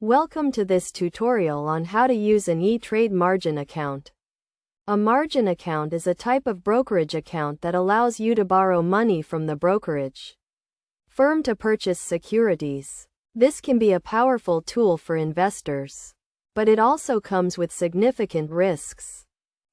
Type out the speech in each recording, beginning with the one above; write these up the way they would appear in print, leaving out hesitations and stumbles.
Welcome to this tutorial on how to use an ETRADE margin account. A margin account is a type of brokerage account that allows you to borrow money from the brokerage firm to purchase securities. This can be a powerful tool for investors, but it also comes with significant risks.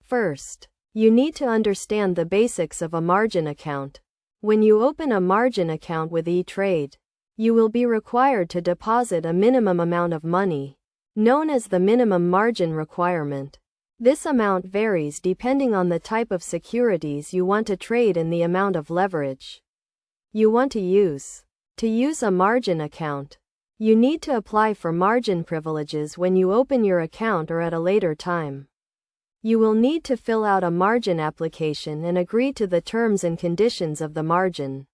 First, you need to understand the basics of a margin account. When you open a margin account with ETRADE, you will be required to deposit a minimum amount of money, known as the minimum margin requirement. This amount varies depending on the type of securities you want to trade and the amount of leverage you want to use. To use a margin account, you need to apply for margin privileges when you open your account or at a later time. You will need to fill out a margin application and agree to the terms and conditions of the margin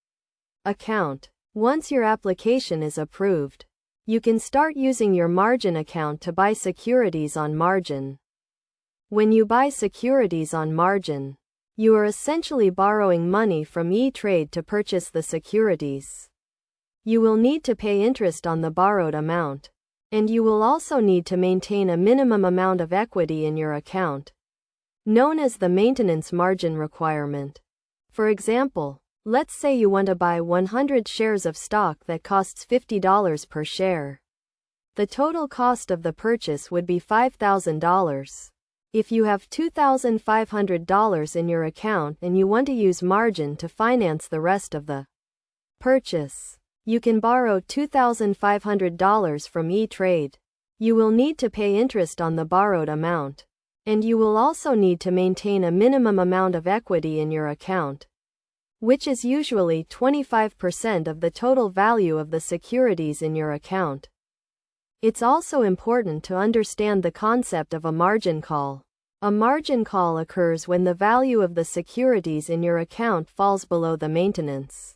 account. Once your application is approved, you can start using your margin account to buy securities on margin. When you buy securities on margin, you are essentially borrowing money from ETRADE to purchase the securities. You will need to pay interest on the borrowed amount, and you will also need to maintain a minimum amount of equity in your account, known as the maintenance margin requirement. For example, let's say you want to buy 100 shares of stock that costs $50 per share. The total cost of the purchase would be $5,000. If you have $2,500 in your account and you want to use margin to finance the rest of the purchase, you can borrow $2,500 from ETRADE. You will need to pay interest on the borrowed amount, and you will also need to maintain a minimum amount of equity in your account, which is usually 25% of the total value of the securities in your account. It's also important to understand the concept of a margin call. A margin call occurs when the value of the securities in your account falls below the maintenance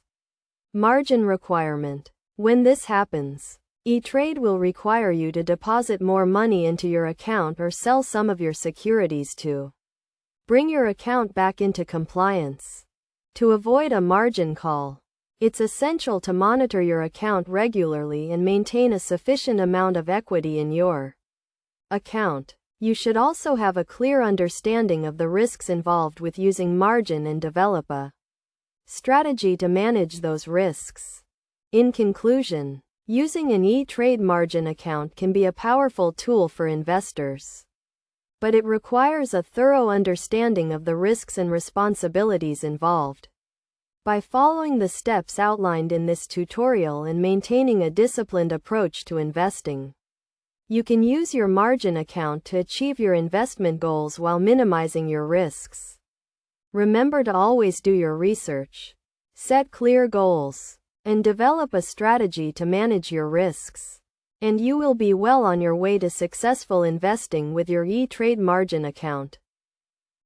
margin requirement. When this happens, ETRADE will require you to deposit more money into your account or sell some of your securities to bring your account back into compliance. To avoid a margin call, it's essential to monitor your account regularly and maintain a sufficient amount of equity in your account. You should also have a clear understanding of the risks involved with using margin and develop a strategy to manage those risks. In conclusion, using an ETRADE margin account can be a powerful tool for investors, but it requires a thorough understanding of the risks and responsibilities involved. By following the steps outlined in this tutorial and maintaining a disciplined approach to investing, you can use your margin account to achieve your investment goals while minimizing your risks. Remember to always do your research, set clear goals, and develop a strategy to manage your risks, and you will be well on your way to successful investing with your ETRADE margin account.